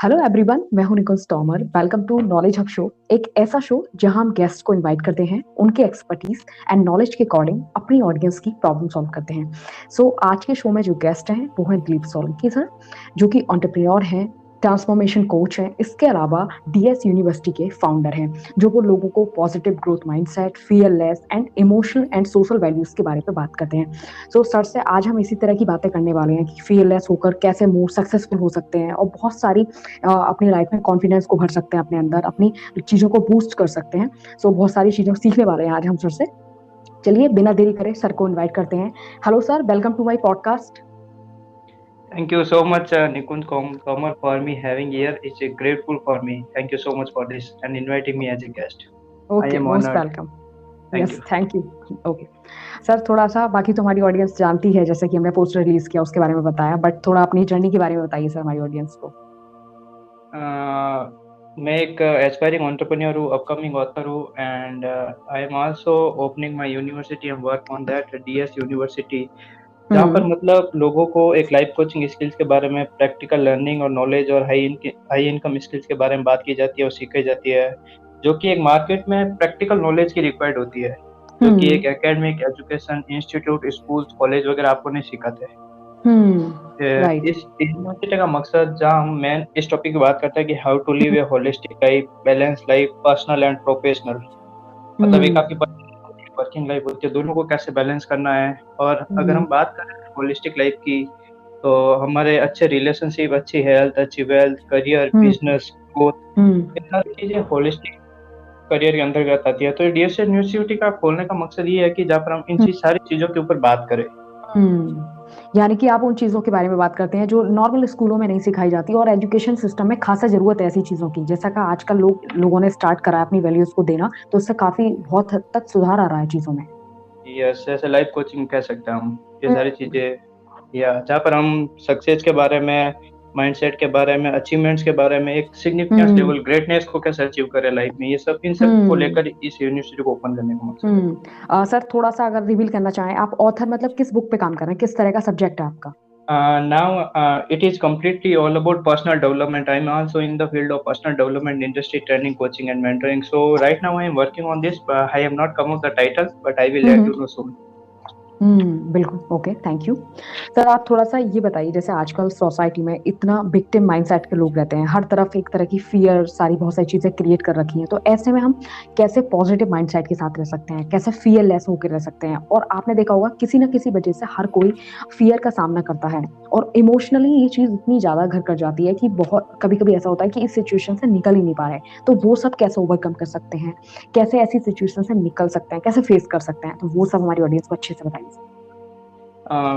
Hello everyone, मैं हूं Nikunj Tomar. Welcome to knowledge hub show, एक ऐसा शो जहां हम गेस्ट को इनवाइट करते हैं, उनके एक्सपर्टीज एंड नॉलेज के अकॉर्डिंग अपनी ऑडियंस की प्रॉब्लम सॉल्व करते हैं। आज के शो में जो गेस्ट हैं वो हैं दिलीप सोलंकी सर, जो कि एंटरप्रेन्योर हैं, ट्रांसफॉर्मेशन कोच हैं। इसके अलावा डीएस यूनिवर्सिटी के फाउंडर हैं, जो वो लोगों को positive growth mindset, fearless and emotional and social values के बारे में बात करते हैं। सर से आज हम इसी तरह की बातें करने वाले हैं कि फियरलेस होकर कैसे मोर सक्सेसफुल हो सकते हैं और बहुत सारी अपनी लाइफ में कॉन्फिडेंस को भर सकते हैं, अपने अंदर अपनी चीज़ों को बूस्ट कर सकते हैं। बहुत सारी चीज़ें सीखने वाले हैं आज हम सर से। चलिए बिना देरी करे सर को इनवाइट करते हैं। Hello sir, welcome to my podcast. Thank you so much, Nikund Komar, for me having here. It's grateful for me. Thank you so much for this and inviting me as a guest. I okay, am most honored. Welcome. Thank yes, you. Thank you. Okay sir, थोड़ा सा बाकी तो हमारी audience जानती है, जैसे कि हमने पोस्टर रिलीज किया उसके बारे में बताया, बट थोड़ा अपनी जर्नी के बारे में बताइए सर हमारी ऑडियंस को। मैं एक एस्पायरिंग एंटरप्रेन्योर हूँ, अपकमिंग ऑथर हूँ, and I am also opening my university and work on that DS university, जहाँ पर मतलब लोगों को एक लाइफ कोचिंग स्किल्स के बारे में, प्रैक्टिकल लर्निंग और नॉलेज और हाई इनकम स्किल्स के बारे में बात की जाती है और सीखी जाती है, जो कि एक मार्केट में प्रैक्टिकल नॉलेज की रिक्वायर्ड होती है, जो कि एक academic education institute, school, college वगैरह आपको नहीं सिखाते। राइट। इस यूनिवर्सिटी का मकसद, जहाँ हम मेन इस टॉपिक की बात करते हैं कि how to live a holistic life, balance life, personal and professional. मतलब एक आपकी वर्किंग लाइफ होती है, दोनों को कैसे बैलेंस करना है। और अगर हम बात करें होलिस्टिक लाइफ की, तो हमारे अच्छे रिलेशनशिप, अच्छी हेल्थ, अच्छी वेल्थ, करियर, बिजनेस, ग्रोथ, ये सारी चीजें होलिस्टिक करियर के अंतर्गत आती है। तो डीएस यूनिवर्सिटी का खोलने का मकसद ये है कि जहाँ पर हम इन सारी चीजों के ऊपर बात करें। यानी कि आप उन चीज़ों के बारे में बात करते हैं जो नॉर्मल स्कूलों में नहीं सिखाई जाती, और एजुकेशन सिस्टम में खासा जरूरत है ऐसी चीज़ों की, जैसा कि आजकल लोगों ने स्टार्ट करा है अपनी वैल्यूज को देना, तो उससे काफी बहुत हद तक सुधार आ रहा है चीज़ों में। यस, ऐसे लाइफ कोचिंग कह सकते हैं हम, ये सारी चीजें, या जहाँ पर हम सक्सेस के बारे में, माइंडसेट के बारे में, अचीवमेंट्स के बारे में, एक सिग्निफिकेंस लेवल, ग्रेटनेस को कैसे अचीव करें लाइफ में, ये सब इन सब को लेकर इस यूनिवर्सिटी को ओपन करने का मकसद है। सर थोड़ा सा अगर रिवील करना चाहें, आप ऑथर मतलब किस बुक पे काम कर रहे हैं, किस तरह का सब्जेक्ट है आपका? Now it is completely all about personal development. I'm also in the field of personal development industry, training, coaching, and mentoring. So right now I am working on this. I have not come up with the title, but I will let you know soon. बिल्कुल, okay, thank you. Sir आप थोड़ा सा ये बताइए, जैसे आजकल society में इतना विक्टिम माइंडसेट के लोग रहते हैं, हर तरफ एक तरह की फियर, सारी बहुत सारी चीजें क्रिएट कर रखी हैं, तो ऐसे में हम कैसे पॉजिटिव माइंडसेट के साथ रह सकते हैं, कैसे फियरलेस होकर रह सकते हैं? और आपने देखा होगा किसी ना किसी वजह से हर कोई फियर का सामना करता है, और इमोशनली ये चीज इतनी ज्यादा घर कर जाती है कि बहुत कभी कभी ऐसा होता है कि इस सिचुएशन से निकल ही नहीं पा रहे, तो वो सब कैसे ओवरकम कर सकते हैं, कैसे ऐसी सिचुएशन से निकल सकते हैं, कैसे फेस कर सकते हैं, तो वो सब हमारी ऑडियंस को अच्छे से बताइए।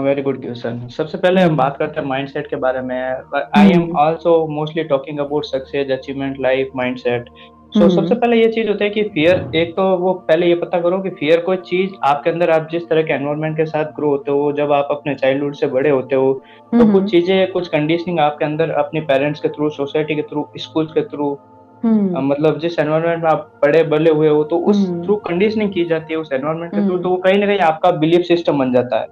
Very good question. सबसे पहले हम बात करते हैं माइंडसेट के बारे में। I am also mostly talking about success, achievement, life, mindset. So सबसे पहले ये चीज होता है कि फियर, एक तो वो पहले ये पता करो कि फियर कोई चीज आपके अंदर, आप जिस तरह के एनवायरनमेंट के साथ ग्रो होते हो, जब आप अपने चाइल्डहुड से बड़े होते हो, तो कुछ चीजें, कुछ कंडीशनिंग आपके अंदर अपने पेरेंट्स के थ्रू, सोसाइटी के थ्रू, स्कूल के थ्रू, मतलब जिस एनवायरनमेंट में आप बड़े बड़े हुए हो, तो उस थ्रू कंडीशनिंग की जाती है उस एनवायरनमेंट के थ्रू, तो वो कहीं ना कहीं आपका बिलीफ सिस्टम बन जाता है।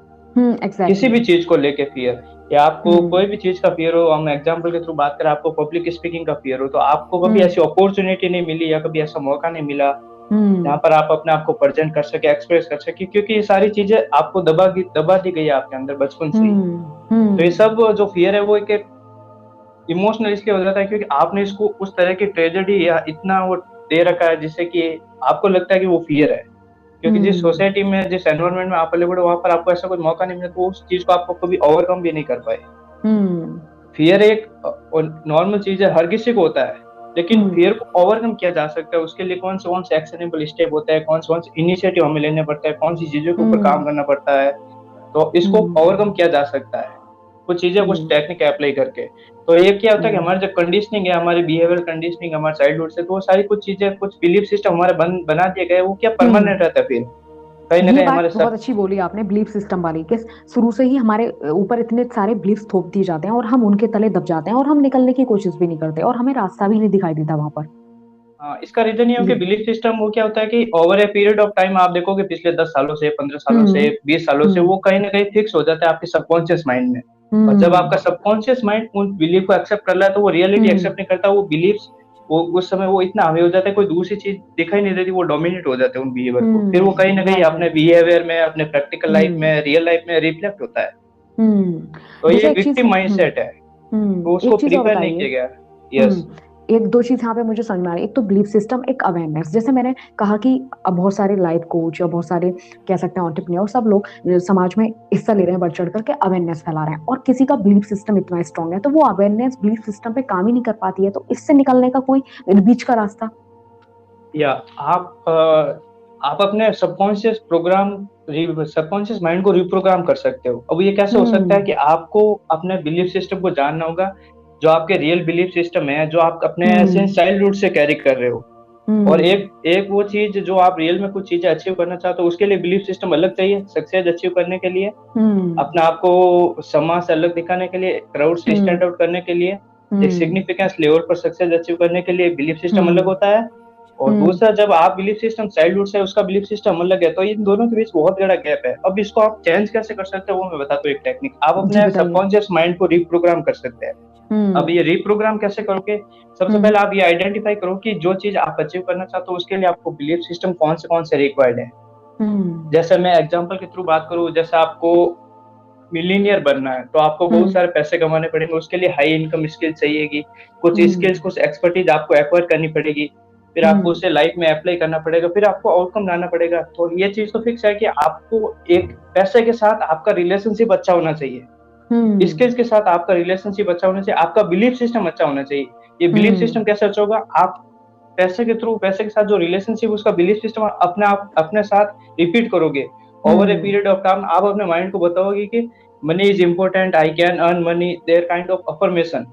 किसी भी चीज को लेके फियर, या आपको कोई भी चीज का फियर हो, हम एग्जांपल के थ्रू बात करें, आपको पब्लिक स्पीकिंग का फियर हो, तो आपको कभी ऐसी अपॉर्चुनिटी नहीं मिली या कभी ऐसा मौका नहीं मिला जहाँ पर आप अपने आप को प्रेजेंट कर सके, एक्सप्रेस कर सके, क्योंकि ये सारी चीजें आपको दबा दी गई है आपके अंदर बचपन से ही। तो ये सब जो फियर है वो एक इमोशनल इसलिए हो जाता है क्योंकि आपने इसको उस तरह की ट्रेजेडी या इतना वो दे रखा है जिससे कि आपको लगता है कि वो फियर है, क्योंकि जिस सोसाइटी में, जिस एनवायरनमेंट में आप पले बड़े, वहां पर आपको ऐसा कोई मौका नहीं मिला, तो उस चीज को आपको कभी ओवरकम भी नहीं कर पाए। फियर एक नॉर्मल चीज है, हर किसी को होता है, लेकिन फियर को ओवरकम किया जा सकता है। उसके लिए कौन से एक्शनेबल स्टेप होता है, कौन से इनिशिएटिव हमें लेने पड़ता है, कौन सी चीजों के ऊपर काम करना पड़ता है, तो इसको ओवरकम किया जा सकता है कुछ चीजें, कुछ टेक्निक अप्लाई करके। तो ये क्या होता है कि हमारी जो कंडीशनिंग है, हमारी बिहेवियर कंडीशनिंग, हमारे चाइल्डहुड से, तो वो सारी कुछ चीजें, कुछ बिलीफ सिस्टम हमारे बना दिए गए, वो क्या परमानेंट रहता है फिर कहीं ना ये कहीं बात हमारे बहुत अच्छी बोली आपने, बिलीफ सिस्टम वाली, कि शुरू से ही हमारे ऊपर इतने सारे बिलीफ्स थोप दिए जाते हैं और हम उनके तले दब जाते हैं, और हम निकलने की कोशिश भी नहीं करते, और हमें रास्ता भी नहीं दिखाई देता वहां पर। इसका रीजन ये हो कि बिलीफ सिस्टम वो क्या होता है कि over a period of time आप देखोगे, पिछले 10 सालों से, 15 सालों से, 20 सालों से, वो कहीं ना कहीं फिक्स हो जाता है आपके सबकॉन्शियस माइंड में। और जब आपका सबकॉन्शियस माइंड उन बिलीफ को एक्सेप्ट कर रहा है तो वो रियलिटी एक्सेप्ट नहीं करता, वो बिलीव्स वो उस समय वो इतना हावी हो जाता है, कोई दूसरी चीज दिखाई नहीं देती, वो डोमिनेट हो जाते हैं उन बिहेवियर को, फिर वो कहीं ना कहीं राइट अपने राइट। बिहेवियर में, अपने प्रैक्टिकल लाइफ में, रियल लाइफ में रिफ्लेक्ट होता है। तो ये जैसे एक चीज, विक्टिम माइंडसेट है, तो उसको एक चीज और प्रिपेयर नहीं बताइए। किया गया। यस। हम्म एक दो चीज यहाँ पे मुझे समझ में आ रही है। एक तो बिलीफ सिस्टम, एक अवेयरनेस। जैसे मैंने कहा कि अब बहुत सारे लाइफ कोच और बहुत सारे कह सकते हैं एंटरप्रेन्योर, सब लोग समाज में हिस्सा ले रहे हैं, बढ़ चढ़ करके अवेयरनेस फैला रहे हैं, और किसी का बिलीफ सिस्टम इतना स्ट्रांग है तो वो अवेयरनेस बिलीफ सिस्टम पे काम ही नहीं कर पाती है, तो इससे निकलने का कोई बीच का रास्ता? या आप अपने सबकॉन्शियस माइंड को रिप्रोग्राम कर सकते हो। अब ये कैसे हो सकता है हम्म कि आपको अपने बिलीफ सिस्टम को जानना होगा, जो आपके रियल बिलीफ सिस्टम है, जो आप अपने हम्म सिंस चाइल्डहुड से कैरी कर रहे हो। और हम्म एक एक वो चीज जो आप रियल में कुछ चीजें अचीव करना चाहते हो, उसके लिए बिलीफ सिस्टम अलग चाहिए। सक्सेस अचीव करने के लिए, हम्म अपने आप को समाज से अलग दिखाने के लिए, क्राउड से हम्म स्टैंड आउट करने के लिए, एक हम्म सिग्निफिकेंस लेवल पर सक्सेस अचीव करने के लिए बिलीफ सिस्टम अलग हम्म होता है। और हम्म दूसरा, जब आप बिलीफ सिस्टम चाइल्डहुड से उसका बिलीफ सिस्टम अलग है, तो इन दोनों के बीच बहुत बड़ा गैप है। अब इसको आप चेंज कैसे कर सकते हो, वो मैं बताता हूँ एक टेक्निक। आप जी अपने बताइए। सबकॉन्शियस माइंड को रिप्रोग्राम कर सकते हैं। अब हम्म ये रिप्रोग्राम कैसे करोगे? सबसे हम्म पहले आप ये आइडेंटिफाई करो कि जो चीज आप अचीव करना चाहते हो, उसके लिए आपको बिलीफ सिस्टम कौन से रिक्वायर्ड है। हम्म जैसे मैं एग्जांपल के थ्रू बात करूं, जैसे आपको मिलीनियर बनना है तो आपको बहुत हम्म सारे पैसे कमाने पड़ेंगे, उसके लिए हाई इनकम स्किल चाहिएगी, कुछ स्किल्स, हम्म कुछ एक्सपर्टीज आपको एक्वायर करनी पड़ेगी, फिर आपको हम्म उसे लाइफ में अप्लाई करना पड़ेगा, फिर आपको आउटकम लाना पड़ेगा। तो ये चीज तो फिक्स है कि आपको एक पैसे के साथ आपका रिलेशनशिप अच्छा होना चाहिए, हम्म स्किल्स के साथ आपका रिलेशनशिप अच्छा होना चाहिए, आपका बिलीफ सिस्टम अच्छा होना चाहिए। ये बिलीफ हम्म सिस्टम कैसे अच्छा होगा? आप पैसे के थ्रू, पैसे के साथ जो रिलेशनशिप, उसका बिलीफ सिस्टम अपने आप अपने साथ रिपीट करोगे over a hmm period of time. आप अपने माइंड को बताओगे कि money is important, I can earn money, their kind of affirmation.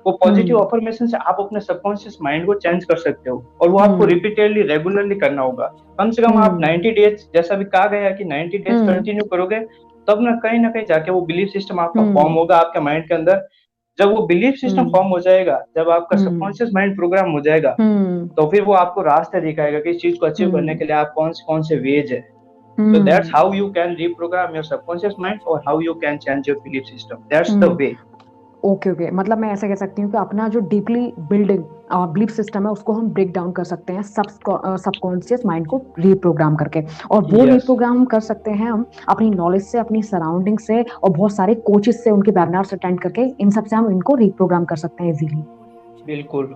वो पॉजिटिव हम्म अफर्मेशन से आप अपने सबकॉन्शियस माइंड को चेंज कर सकते हो, और वो आपको हम्म रिपीटेडली, रेगुलरली करना होगा। कम से कम आप हम्म 90 डेज, जैसा भी कहा गया है कि 90 डेज हम्म कंटिन्यू करोगे, तब ना कहीं जाके वो बिलीफ सिस्टम आपका फॉर्म हम्म होगा आपके माइंड के अंदर। जब वो बिलीफ सिस्टम हम्म फॉर्म हो जाएगा, जब आपका हम्म सबकॉन्शियस माइंड प्रोग्राम हो जाएगा, हम्म तो फिर वो आपको रास्ते दिखाएगा कि इस चीज को अचीव करने हम्म के लिए आप कौन से वेज है। So that's hmm how you can reprogram your subconscious mind, or how you can change your belief system. That's the hmm way. Okay okay, मतलब मैं ऐसा कह सकती हूँ कि अपना जो डीपली बिल्डिंग बिलीफ सिस्टम है उसको हम ब्रेक डाउन कर सकते हैं सबकॉन्शियस माइंड को रीप्रोग्राम करके, और वो Yes, रीप्रोग्राम कर सकते हैं हम अपनी नॉलेज से, अपनी सराउंडिंग से, और बहुत सारे कोचेस से, उनके वेबिनार्स अटेंड करके, इन सब से हम इनको रीप्रोग्राम कर सकते हैं इजीली। बिल्कुल।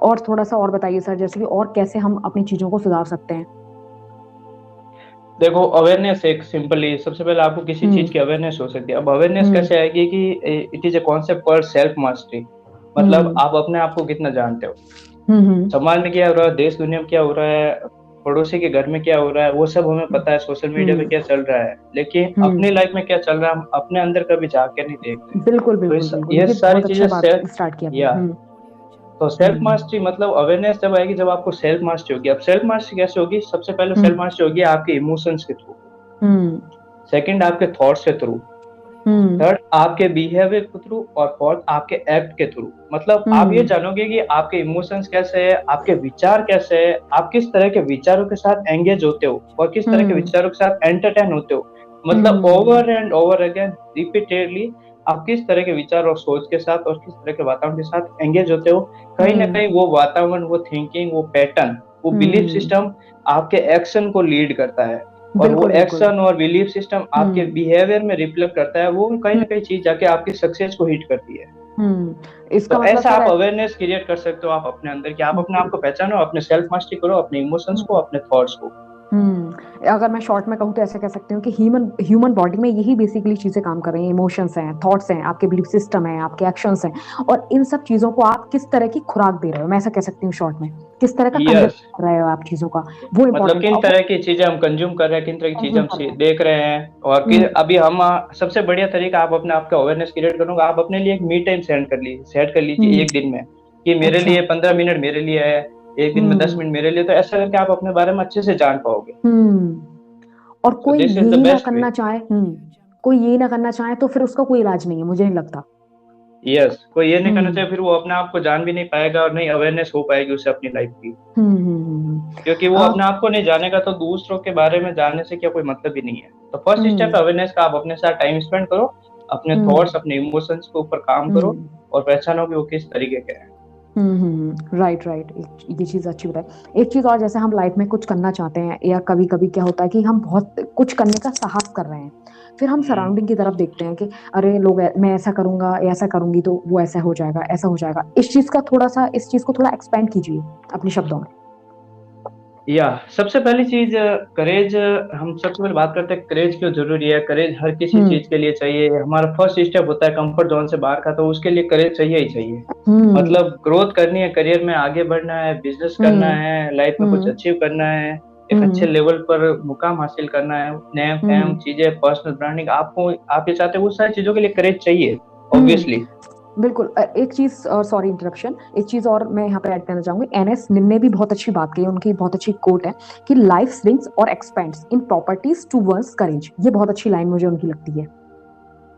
और थोड़ा सा और बताइए सर, जैसे कि और कैसे हम अपनी चीजों को सुधार सकते हैं? देखो, अवेयरनेस एक सिंपली, सबसे पहले आपको किसी हम्म चीज की अवेयरनेस हो सकती है। अब अवेयरनेस हम्म कैसे आएगी कि इट इज ए कॉन्सेप्ट पर सेल्फ मास्टरी। मतलब हम्म आप अपने आप को कितना जानते हो, हम्म समाज में क्या हो रहा है, देश दुनिया में क्या हो रहा है, पड़ोसी के घर में क्या हो रहा है, वो सब हमें पता है, सोशल मीडिया पे हम्म क्या चल रहा है, लेकिन हम्म अपनी लाइफ में क्या चल रहा है हम अपने अंदर कभी जाके नहीं देखते। बिल्कुल तो बिल्कुल बिल्कुल, ये ये सारी बहुत अच्छा चीजें बात सेल्फ, स्टार्ट किया आपने। या तो सेल्फ हम्म मास्टरी मतलब अवेयरनेस जब आएगी, जब आपको सेल्फ मास्टरी होगी। अब सेल्फ मास्टरी कैसे होगी? सबसे पहले सेल्फ हम्म मास्टरी होगी आपके इमोशंस के थ्रू, हम्म सेकंड आपके थॉट्स के थ्रू, हम्म थर्ड आपके बिहेवियर के थ्रू, और फोर्थ आपके एक्ट के थ्रू। मतलब आप ये हम्म जानोगे कि आपके इमोशंस कैसे है, आपके विचार कैसे है, आप किस तरह के विचारों के साथ एंगेज होते हो, और किस तरह के हम्म विचारों के साथ एंटरटेन होते हो। मतलब hmm over and over again, repeatedly, आप किस तरह के विचार और सोच के साथ और किस तरह के वातावरण के साथ एंगेज होते हो। कहीं ना हम्म कहीं वो वातावरण, वो थिंकिंग, वो पैटर्न, वो बिलीफ हम्म सिस्टम आपके एक्शन को लीड करता है, और वो बिल्कुल बिल्कुल। एक्शन और बिलीफ सिस्टम आपके हम्म बिहेवियर में रिफ्लेक्ट करता है। वो कहीं हम्म ना कहीं चीज जाके आपकी सक्सेस को हिट करती है। इसका तो मतलब ऐसा सर आप अवेयरनेस क्रिएट कर सकते हो आप अपने अंदर, कि आप अपने आप को पहचानो, अपने सेल्फ मास्टरी करो, अपने इमोशंस को, अपने थॉट्स को। अगर मैं शॉर्ट में कहूँ तो ऐसे कह सकती हूँ कि ह्यूमन ह्यूमन बॉडी में यही बेसिकली चीजें काम कर रही हैं। इमोशंस हैं, थॉट्स हैं, आपके बिलीफ सिस्टम है, आपके एक्शंस हैं, और इन सब चीजों को आप किस तरह की खुराक दे रहे हो, मैं ऐसा कह सकती हूँ शॉर्ट में, किस तरह का यस, कंजप्शन कर रहे हो आप चीजों का, वो मतलब इंपॉर्टेंट किन है। और तरह की चीजें हम कंज्यूम कर रहे हैं, किन तरह की चीजें कंज्यूम हम कर रहे हैं। देख रहे हैं, और कि हम्म, अभी हम सबसे बढ़िया तरीका, आप अपने आप का अवेयरनेस क्रिएट करोगे, आप अपने लिए एक मी टाइम सेट कर लीजिए हम्म, एक दिन में, कि मेरे अच्छा। लिए 15 मिनट मेरे लिए है, एक दिन में दस हम्म मिनट मेरे लिए। तो ऐसा करके आप अपने बारे में अच्छे से जान पाओगे। और सो कोई दिस इज द यही ना बेस्ट वे। करना चाहे, कोई यही ना करना चाहे तो फिर उसका कोई इलाज नहीं है, मुझे नहीं लगता। यस, कोई ये नहीं करना हम्म चाहिए, फिर वो अपने आप को जान भी नहीं पाएगा, और नहीं अवेयरनेस हो पाएगी उसे अपनी लाइफ की। हम्म हम्म हम्म क्योंकि वो हम्म अपने आप को नहीं जानेगा तो दूसरों के बारे में जानने से क्या कोई मतलब ही नहीं है। तो फर्स्ट स्टेप हम्म अवेयरनेस का, आप अपने साथ टाइम स्पेंड करो, अपने हम्म थॉट्स, अपने इमोशंस के ऊपर काम करो हम्म और पहचानो कि वो किस तरीके के हैं। राइट राइट, ये चीज अच्छी बताई। एक चीज और, जैसे हम लाइफ में कुछ करना चाहते हैं या कभी कभी क्या होता है कि हम बहुत कुछ करने का साहस कर रहे हैं, फिर हम हम्म सराउंडिंग की तरफ देखते हैं कि अरे लोग मैं ऐसा करूंगा, ऐसा करूंगी तो वो ऐसा हो जाएगा, ऐसा हो जाएगा। इस चीज को थोड़ा एक्सपेंड कीजिए अपने शब्दों में। या सबसे पहली चीज करेज। हम सबसे पहले बात करते हैं करेज क्यों जरूरी है। करेज हर किसी हम्म चीज के लिए चाहिए। हमारा फर्स्ट स्टेप होता है कंफर्ट जोन से बाहर का, तो उसके लिए करेज चाहिए ही चाहिए। हम्म मतलब ग्रोथ करनी है, करियर में आगे बढ़ना है, बिजनेस करना हम्म है, लाइफ में कुछ हम्म अचीव करना है, एक अच्छे हम्म लेवल पर मुकाम हासिल करना है, नेम फेम हम्म चीजें, पर्सनल ब्रांडिंग, आपको आप ये चाहते हैं, वो सारी चीजों के लिए करेज चाहिए हम्म ऑब्वियसली। बिल्कुल। एक चीज, सॉरी इंटरप्शन, एक चीज और मैं यहाँ पे ऐड करना चाहूंगी। एनएस निम ने भी बहुत अच्छी बात कही, उनकी बहुत अच्छी कोट है कि लाइफ स्विंग्स और expands in properties to worse courage. ये बहुत अच्छी लाइन मुझे उनकी लगती है।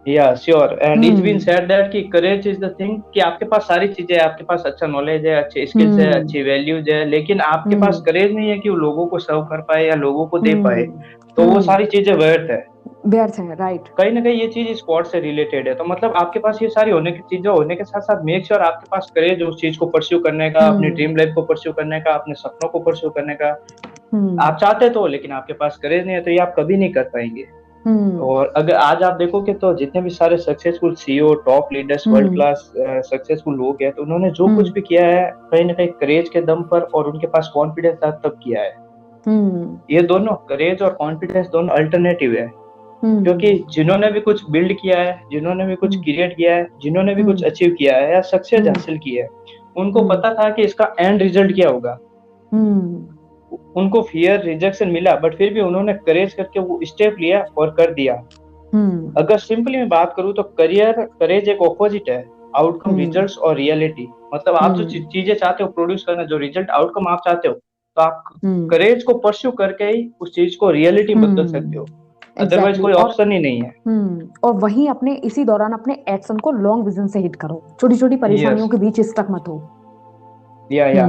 या sure, and it's been hmm said that कि करेज इज द थिंग, कि आपके पास सारी चीजें है, आपके पास अच्छा नॉलेज है, अच्छे स्किल्स है, हम्म अच्छी वैल्यूज है, लेकिन आपके पास हम्म करेज नहीं है कि वो लोगों को सर्व कर पाए या लोगों को दे पाए, हम्म तो वो सारी चीजें व्यर्थ है। व्यर्थ है, राइट। कहीं ना कहीं ये चीज स्पोर्ट से रिलेटेड है। तो मतलब आपके पास ये सारी होने की चीजें होने के साथ साथ मेक श्योर आपके पास करेज उस चीज को परस्यू करने का, अपनी हम्म ड्रीम लाइफ को परस्यू करने का, अपने सपनों को परस्यू करने का। हम्म आप चाहते तो, लेकिन आपके पास करेज नहीं है, तो ये आप कभी नहीं कर पाएंगे। हम्म और अगर आज आप देखोगे तो जितने भी सारे successful CEO, top leaders, world hmm class successful लोग हैं, तो उन्होंने जो हम्म कुछ भी किया है कहीं ना कहीं करेज के दम पर और उनके पास कॉन्फिडेंस था तब किया है। हम्म ये दोनों करेज और कॉन्फिडेंस दोनों अल्टरनेटिव है। क्योंकि हम्म जिन्होंने भी कुछ बिल्ड किया है, जिन्होंने भी कुछ हम्म क्रिएट किया है, जिन्होंने भी कुछ हम्म अचीव किया है या सक्सेस हम्म हासिल की है, उनको हम्म पता था कि इसका एंड रिजल्ट क्या होगा। हम्म उनको फियर रिजेक्शन मिला, बट फिर भी उन्होंने करेज करके वो स्टेप लिया और कर दिया। हम्म अगर सिंपली मैं बात करूँ तो करियर करेज एक ऑपोजिट है, आउटकम, हम्म रिजल्ट्स और रियलिटी। मतलब आप जो हम्म चीजें चाहते हो प्रोड्यूस करना, जो रिजल्ट आउटकम आप चाहते हो, तो आप हम्म करेज को परस्यू करके ही उस चीज को रियलिटी में बदल सकते हो। Otherwise exactly. कोई और ऑप्शन ही नहीं है। और वहीं अपने इसी दौरान अपने एक्शन को लॉन्ग विजन से हिट करो, छोटी छोटी यस। परेशानियों के बीच स्टक मत हो। या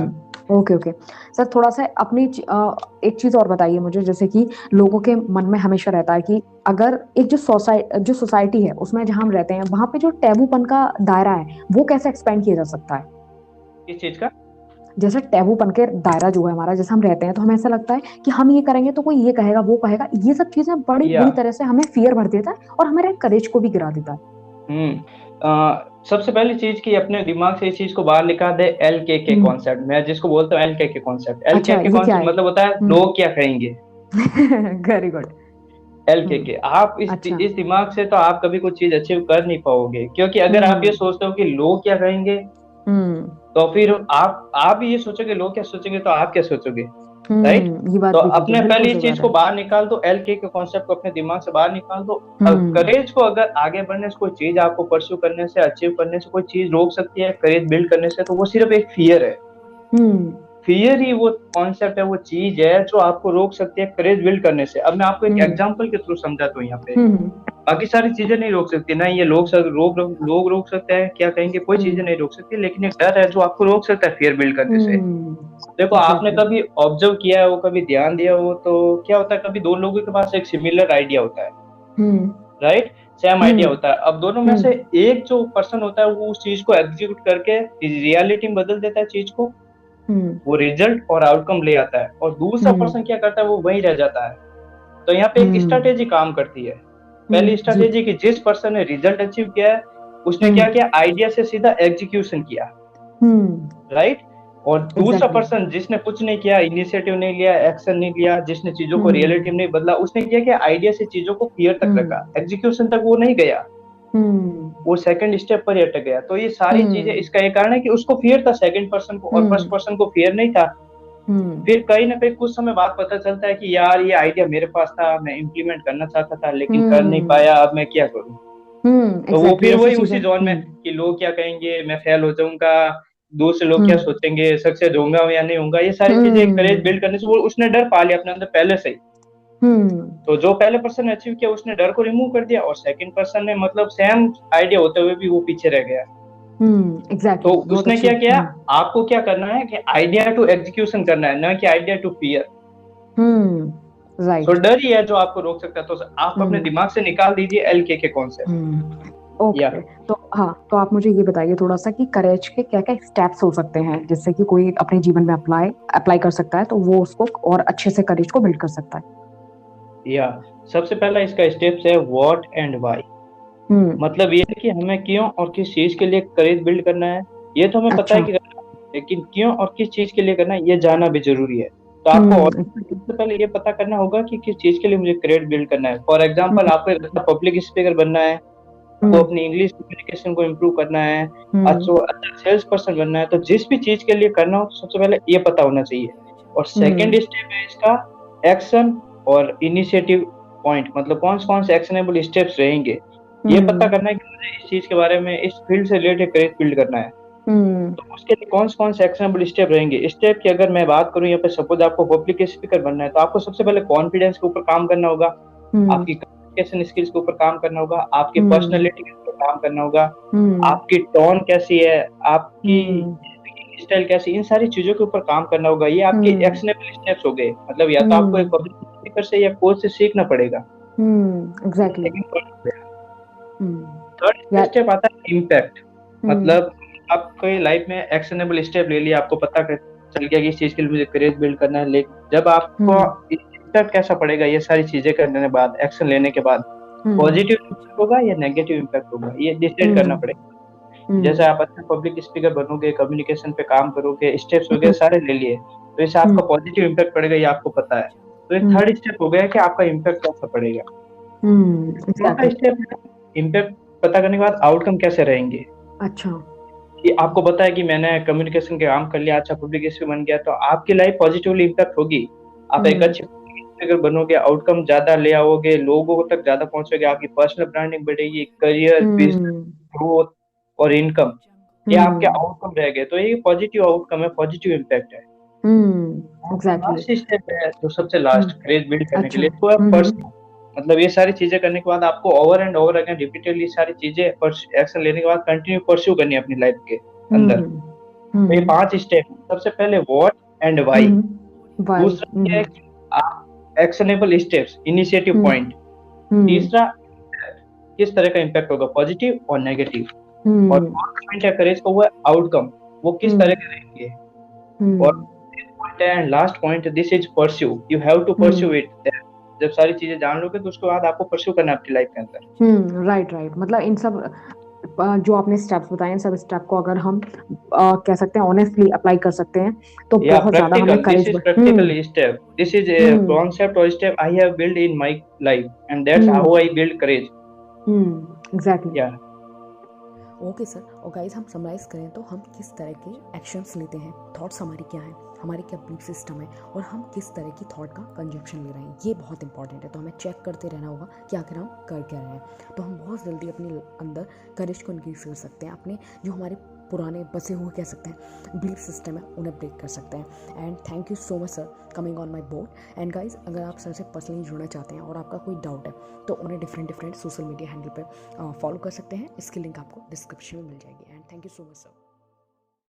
ओके ओके। सर थोड़ा सा एक चीज और बताइए मुझे, जैसे कि लोगों के मन में हमेशा रहता है कि अगर एक जो सोसाइटी है उसमें जहां हम रहते हैं, वहां पे जो टैबूपन का दायरा है वो कैसे एक्सपेंड किया जा सकता है। किस चीज का? जैसे टैबूपन के दायरा जो है हमारा, जैसे हम रहते हैं तो हमें ऐसा लगता है कि हम ये करेंगे तो कोई ये कहेगा वो कहेगा, ये सब चीजें बड़ी या बुरी तरह से हमें फियर भर देता है और हमारे करेज को भी गिरा देता है। सबसे पहली चीज कि अपने दिमाग से इस चीज को बाहर निकाल दे, एल के हम्म कॉन्सेप्ट, मैं जिसको बोलता हूँ एल के कॉन्सेप्ट। एल अच्छा, के ये क्या कॉन्सेप्ट है? मतलब होता है लोग क्या कहेंगे। Very good. एल हम्म के आप अच्छा। इस दिमाग से तो आप कभी कुछ चीज अचीव कर नहीं पाओगे, क्योंकि अगर आप ये हम्म सोचते हो कि लोग क्या कहेंगे, हम्म तो फिर आप भी ये सोचोगे लोग क्या सोचेंगे, तो आप क्या सोचोगे? राइट। ये बात तो भी ठीक है, अपने बिल्कुल पहले इस सही चीज बात को है। बाहर निकाल दो, एल के कॉन्सेप्ट को अपने दिमाग से बाहर निकाल दो। हम्म करेज को अगर आगे बढ़ने से, कोई चीज आपको परस्यू करने से, अचीव करने से कोई चीज रोक सकती है करेज बिल्ड करने से, तो वो सिर्फ एक फियर है। हम्म फियर ही वो कॉन्सेप्ट है, वो चीज है जो आपको रोक सकती है करेज बिल्ड करने से। अब मैं आपको एक हम्म एग्जांपल के थ्रू समझाता हूँ यहाँ पे। हम्म बाकी सारी चीजें नहीं रोक सकती ना, ये लोग रोक सकते हैं, क्या कहेंगे, कोई चीजें हम्म नहीं रोक सकती, लेकिन एक डर है जो आपको रोक सकता है फियर बिल्ड करने से। देखो, आपने एग्जैक्टली। कभी ऑब्जर्व किया हो, कभी ध्यान दिया हो, तो क्या होता है, कभी दो लोगों के पास एक सिमिलर आइडिया होता है, हम्म राइट, सेम आइडिया हम्म होता है। अब दोनों में हम्म से एक जो पर्सन होता है वो उस चीज को एग्जीक्यूट करके रियलिटी में बदल देता है चीज को, हम्म वो रिजल्ट और आउटकम ले आता है, और दूसरा हम्म पर्सन क्या करता है, वो वहीं रह जाता है। तो यहाँ पे एक हम्म स्ट्रैटेजी काम करती है। पहली जी। स्ट्रैटेजी की, जिस पर्सन ने रिजल्ट अचीव किया है उसने क्या हम्म किया, आइडिया से सीधा एग्जीक्यूशन किया, हम्म राइट। और दूसरा एग्जैक्टली। पर्सन जिसने कुछ नहीं किया, इनिशिएटिव नहीं लिया, एक्शन नहीं लिया, जिसने चीजों को हम्म रियलिटी में नहीं बदला, उसने क्या किया, आइडिया से चीजों को क्लियर तक हम्म रखा, एग्जीक्यूशन तक वो नहीं गया, हम्म वो सेकंड स्टेप पर ही अटक गया। तो ये सारी चीजें, हम्म इसका ये कारण है कि उसको फियर था सेकंड पर्सन को, और फर्स्ट हम्म पर्सन को फियर नहीं था। हम्म फिर कहीं ना कहीं कुछ समय बाद पता चलता है कि यार ये आइडिया मेरे पास था, मैं इम्प्लीमेंट करना चाहता था लेकिन कर नहीं हम्म पाया, अब मैं क्या करूं। तो वो एग्जैक्टली, फिर ऐसी वही चीजें। उसी जोन में कि लोग क्या कहेंगे, मैं फेल हो जाऊंगा, दूसरे लोग क्या हम्म सोचेंगे, सक्सेस होऊंगा या नहीं होऊंगा, ये सारी चीजें करेज हम्म बिल्ड करने से वो उसने डर पा लिया अपने अंदर पहले से ही। हम्म तो जो पहले पर्सन ने अचीव किया उसने डर को रिमूव कर दिया, और सेकंड पर्सन ने मतलब सेम आइडिया होते हुए भी वो पीछे रह गया। तो एग्जैक्टली, बहुत उसने अच्छी। क्या किया, आपको क्या करना है कि आइडिया टू एग्जीक्यूशन करना है, ना कि idea to fear. Hmm so right. डर ही है जो आपको रोक सकता है, तो आप अपने हम्म। दिमाग से निकाल दीजिए एल के कॉन्सेप्ट। या ओके। तो हाँ, तो आप मुझे ये बताइए थोड़ा सा कि करेज के क्या क्या स्टेप्स हो सकते हैं जिससे कि कोई अपने जीवन में अप्लाई अप्लाई कर सकता है तो वो उसको और अच्छे से करेज को बिल्ड कर सकता है। या सबसे पहला इसका स्टेप्स है व्हाट एंड व्हाई। हम्म। मतलब ये है कि हमें क्यों और किस चीज के लिए करेज बिल्ड करना है। ये तो हमें पता है अच्छा। कि करना है, लेकिन क्यों और किस चीज के लिए करना है ये जानना भी जरूरी है। तो आपको हम्म। सबसे पहले ये पता करना होगा कि किस चीज के लिए मुझे करेज बिल्ड करना है। फॉर एग्जाम्पल, हम्म। आपको एक अच्छा पब्लिक स्पीकर बनना है, आपको हम्म। अपनी इंग्लिश कम्युनिकेशन को इम्प्रूव करना है, हम्म। अच्छा सेल्स पर्सन बनना है, तो जिस भी चीज के लिए करना हो सबसे पहले ये पता होना चाहिए। और हम्म। सेकेंड स्टेप है इसका एक्शन और इनिशिएटिव पॉइंट, मतलब कौन कौन से एक्शनेबल स्टेप्स रहेंगे। ये पता हम्म। करना है कि मुझे इस चीज के बारे में, इस फील्ड से रिलेटेड करियर बिल्ड करना है, हम्म। तो उसके लिए कौन से एक्शनेबल स्टेप रहेंगे। स्टेप की अगर मैं बात करूं, यहाँ पे सपोज आपको पब्लिक स्पीकर बनना है, तो आपको सबसे पहले कॉन्फिडेंस के ऊपर काम करना होगा, हम्म। आपकी कम्युनिकेशन स्किल्स के ऊपर काम करना होगा, आपकी हम्म। पर्सनालिटी के ऊपर काम करना होगा, हम्म। आपकी टोन कैसी है, आपकी हम्म। स्टाइल कैसी, इन सारी चीजों के ऊपर काम करना होगा। ये आपके हम्म। एक्शनेबल स्टेप्स हो गए, मतलब या तो आपको एक हम्म। पब्लिक स्पीकर से या कोच से सीखना पड़ेगा। एग्जैक्टली। सेकंड पॉइंट हो गया। हम्म। थर्ड यार। स्टेप आता है इम्पैक्ट। हम्म। मतलब आपके लाइफ में एक्शनेबल स्टेप ले लिया, आपको पता चल गया कि इस चीज के लिए मुझे करियर बिल्ड करना है, लेकिन जब आपको हम्म। इम्पैक्ट कैसा पड़ेगा ये सारी चीजें करने के बाद, एक्शन लेने के बाद, हम्म। पॉजिटिव इम्पैक्ट होगा या नेगेटिव इम्पैक्ट होगा, ये डिसाइड करना हम्म। पड़ेगा। हम्म। जैसे आप अच्छा पब्लिक स्पीकर बनोगे, कम्युनिकेशन पे काम करोगे, स्टेप्स वगैरह हम्म। सारे ले लिए, तो इससे हम्म। आपका पॉजिटिव इम्पैक्ट पड़ेगा, ये आपको पता है। तो ये थर्ड स्टेप हो गया कि आपका इम्पैक्ट कैसा पड़ेगा। चौथा एग्जैक्टली। स्टेप है इम्पैक्ट पता करने के बाद आउटकम कैसे रहेंगे। अच्छा। कि आपको पता है कि मैंने कम्युनिकेशन के काम कर लिया, अच्छा पब्लिक स्पीकर बन गया, तो आपकी लाइफ पॉजिटिवली इम्पैक्ट होगी। आप एक हम्म। अच्छे स्पीकर बनोगे, आउटकम ज्यादा ले आओगे, लोगों तक ज्यादा पहुंचोगे, आपकी पर्सनल ब्रांडिंग बढ़ेगी, करियर, बिजनेस, हम्म। ग्रोथ और इनकम, ये आपके हम्म। आउटकम रह गए। तो ये पॉजिटिव आउटकम है, पॉजिटिव इम्पैक्ट है। और जो एग्जैक्टली। लास्ट स्टेप है, जो सबसे लास्ट हम्म। क्रेज बिल्ड करने के अच्छा। लिए, तो है हम्म। पर्सनल। मतलब ये सारी चीजें करने के बाद आपको over and over again repeatedly सारी चीजें एक्शन लेने के बाद कंटिन्यू परस्यू करनी है अपनी लाइफ के अंदर। हम्म। तो ये हम्म। 5 स्टेप हैं। सबसे पहले what and why. Hmm. Why. दूसरा ये है कि आप actionable steps, initiative hmm. Point. Hmm. तीसरा, किस तरह का इम्पैक्ट होगा, पॉजिटिव और नेगेटिव। और हम्म। फोर्थ पॉइंट है करेज का, वो है आउटकम, वो किस तरह हम्म। के रहेंगे। और हम्म। पॉइंट है and last point, this is pursue, you have to hmm. Pursue it. जब सारी चीजें जान लोगे तो उसके बाद आपको परस्यू करना है आपकी लाइफ के अंदर। Right right. मतलब इन सब जो आपने स्टेप्स बताए इन सब स्टेप को अगर हम कह सकते हैं ऑनेस्टली अप्लाई कर सकते हैं तो या बहुत ज्यादा हमें प्रैक्टिकल, दिस करेज इज बढ़। Practical step, this is a hmm. Concept और step I have build in my life and that's hmm. How I build courage. Exactly. या ओके सर। और गाइज हम समराइज करें तो हम किस तरह के एक्शंस लेते हैं, थॉट्स हमारी क्या हैं, हमारी क्या बिलीफ सिस्टम है और हम किस तरह की थॉट का कंजप्शन ले रहे हैं, ये बहुत इंपॉर्टेंट है। तो हमें चेक करते रहना होगा कि आखिर हम कर क्या रहे हैं। तो हम बहुत जल्दी अपने अंदर करेज को इंक्रीज कर सकते हैं, अपने जो हमारे पुराने बसे हुए कह सकते हैं बिलीफ सिस्टम है उन्हें ब्रेक कर सकते हैं। And thank you so much sir coming on my board. And guys अगर आप सर से पर्सनली जुड़ना चाहते हैं और आपका कोई डाउट है तो उन्हें डिफरेंट सोशल मीडिया हैंडल पर फॉलो कर सकते हैं। इसकी लिंक आपको डिस्क्रिप्शन में मिल जाएगी। And thank you so much sir.